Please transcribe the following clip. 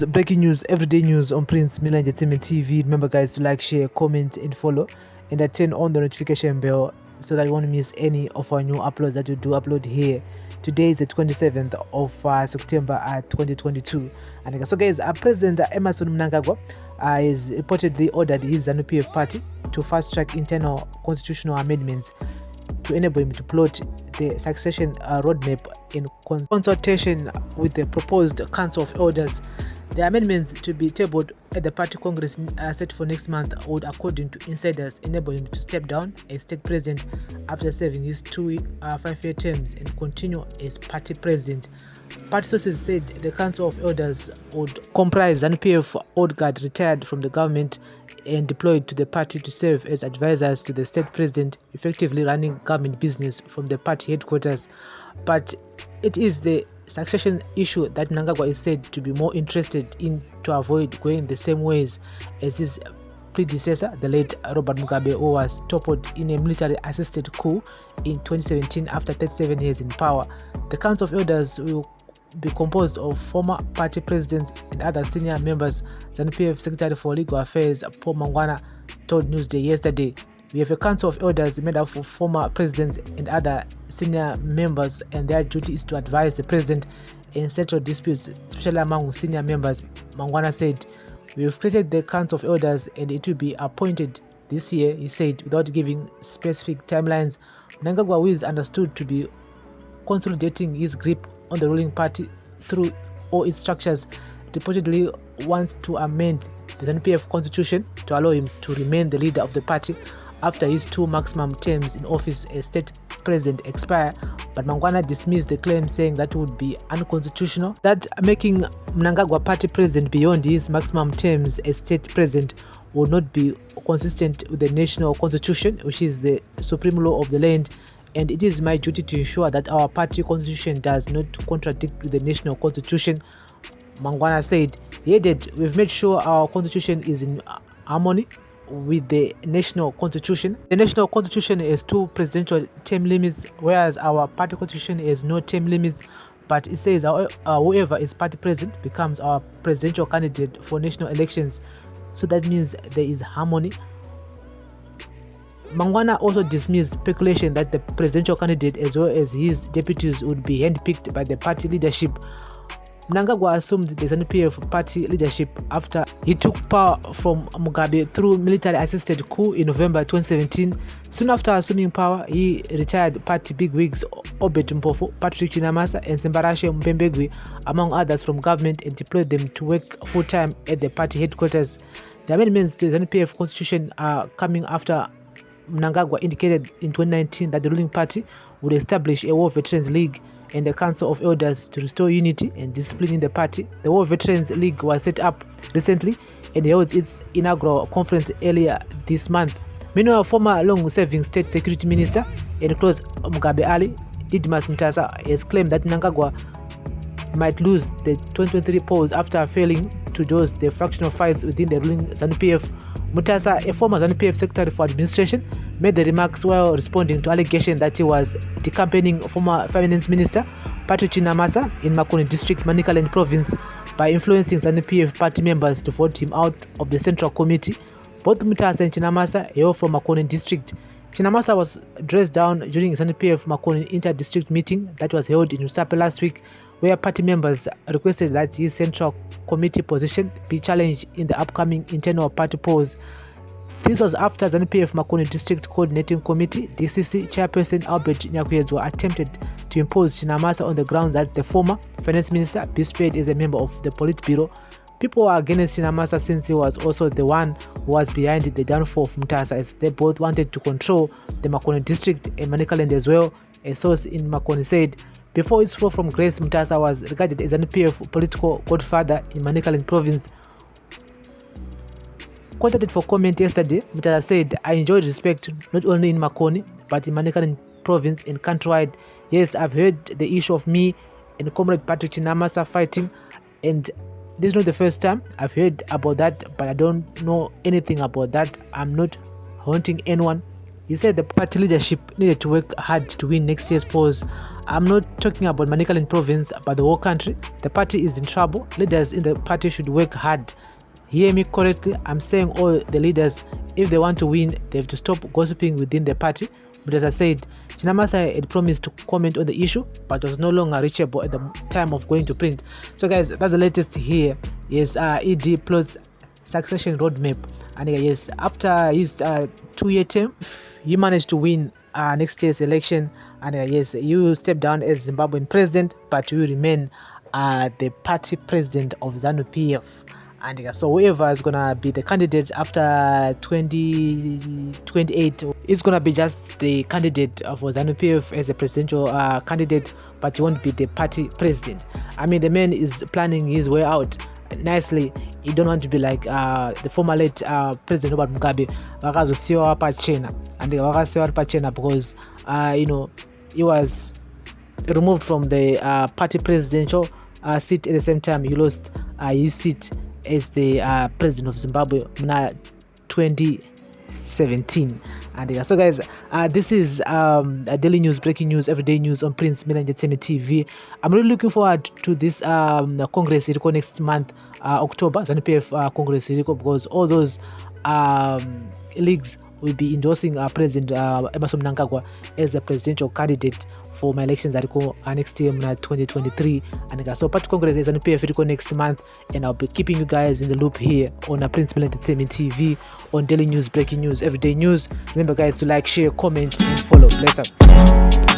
breaking news, everyday news on Prince Milan Entertainment TV. Remember, guys, to like, share, comment, and follow, and turn on the notification bell so that you won't miss any of our new uploads that we do upload here. Today is the 27th of September 2022. And so, guys, President Emmerson Mnangagwa is reportedly ordered his Zanu PF party to fast-track internal constitutional amendments to enable him to plot the succession roadmap in consultation with the proposed Council of Elders. The amendments to be tabled at the party congress set for next month would, according to insiders, enable him to step down as state president after serving his 2 5-year terms and continue as party president. Party sources said the Council of Elders would comprise Zanu PF old guard retired from the government and deployed to the party to serve as advisors to the state president, effectively running government business from the party headquarters. But it is the succession issue that Mnangagwa is said to be more interested in to avoid going the same ways as his predecessor, the late Robert Mugabe, who was toppled in a military-assisted coup in 2017 after 37 years in power. The Council of Elders will be composed of former party presidents and other senior members. Zanu PF Secretary for Legal Affairs Paul Mangwana told Newsday yesterday, "We have a Council of Elders made up of former presidents and other senior members, and their duty is to advise the president and settle disputes, especially among senior members," Mangwana said. "We have created the Council of Elders and it will be appointed this year," he said, without giving specific timelines. Mnangagwa, who is understood to be consolidating his grip on the ruling party through all its structures, reportedly wants to amend the Zanu PF constitution to allow him to remain the leader of the party after his 2 maximum terms in office as state president expire. But Mangwana dismissed the claim, saying that would be unconstitutional, that making Mnangagwa party president beyond his maximum terms as state president would not be consistent with the national constitution, which is the supreme law of the land, and it is my duty to ensure that our party constitution does not contradict with the national constitution, Mangwana said. He added, "We've made sure our constitution is in harmony with the national constitution. The national constitution has 2 presidential term limits, whereas our party constitution has no term limits, but it says whoever is party president becomes our presidential candidate for national elections. So that means there is harmony." Mangwana also dismissed speculation that the presidential candidate as well as his deputies would be handpicked by the party leadership. Mnangagwa assumed the Zanu PF party leadership after he took power from Mugabe through military-assisted coup in November 2017. Soon after assuming power, he retired party bigwigs Obet Mpofu, Patrick Chinamasa, and Sembarashe Mpembegwi, among others, from government and deployed them to work full-time at the party headquarters. The amendments to the Zanu PF constitution are coming after Mnangagwa indicated in 2019 that the ruling party would establish a War Veterans League and a Council of Elders to restore unity and discipline in the party. The War Veterans League was set up recently and held its inaugural conference earlier this month. Meanwhile, former long-serving State Security Minister and close Mugabe Ali, Didmas Mutasa, has claimed that Mnangagwa might lose the 2023 polls after failing to douse the fractional fights within the ruling Zanu PF. Mutasa, a former Zanu PF Secretary for Administration, made the remarks while responding to allegations that he was decampaigning former Finance Minister Patrick Chinamasa in Makoni District, Manicaland Province, by influencing Zanu PF party members to vote him out of the Central Committee. Both Mutasa and Chinamasa hail from Makoni District. Chinamasa was dressed down during Zanu PF Makoni inter-district meeting that was held in Usape last week, where party members requested that his Central Committee position be challenged in the upcoming internal party polls. This was after Zanu PF Makoni District Coordinating Committee (DCC) chairperson Albert Nyakwezwa attempted to impose Chinamasa on the grounds that the former finance minister be spared as a member of the Politburo. People were against Chinamasa since he was also the one who was behind the downfall of Mutasa, as they both wanted to control the Makoni District and Manicaland as well. A source in Makoni said, "Before its fall from grace, Mutasa was regarded as an PF political godfather in Manicaland Province." Contacted for comment yesterday, Mutasa said, "I enjoyed respect not only in Makoni but in Manicaland Province and countrywide. Yes, I've heard the issue of me and Comrade Patrick Chinamasa fighting, and this is not the first time I've heard about that, but I don't know anything about that. I'm not haunting anyone. He said the party leadership needed to work hard to win next year's polls. I'm not talking about Manicaland province, but the whole country. The party is in trouble. Leaders in the party should work hard. Hear me correctly. I'm saying all the leaders, if they want to win, they have to stop gossiping within the party. But as I said, Chinamasa had promised to comment on the issue, but was no longer reachable at the time of going to print. So guys, that's the latest here. Yes, ED plus succession roadmap. And yes, after his 2-year term, he managed to win next year's election. And yes, he will step down as Zimbabwean president, but he will remain the party president of Zanu PF. And so whoever is gonna be the candidate after 2028 is gonna be just the candidate for Zanu PF as a presidential candidate, but he won't be the party president. I mean, the man is planning his way out nicely. You don't want to be like the former late President Robert Mugabe, wakazosiwa pachena, and wakasiwa pachena because he was removed from the party presidential seat. At the same time, he lost his seat as the president of Zimbabwe in 2017. And so guys, this is daily news, breaking news, everyday news on Prince Mnangagwa TV. I'm really looking forward to this Congress next month, October, Zanu PF Congress, because all those leagues will be endorsing President Emmerson Mnangagwa as a presidential candidate for my elections that go next year, 2023. And so party congress is Zanu PF next month, and I'll be keeping you guys in the loop here on Prince Mnangagwa TV on daily news, breaking news, everyday news. Remember guys to like, share, comment and follow. Bless up.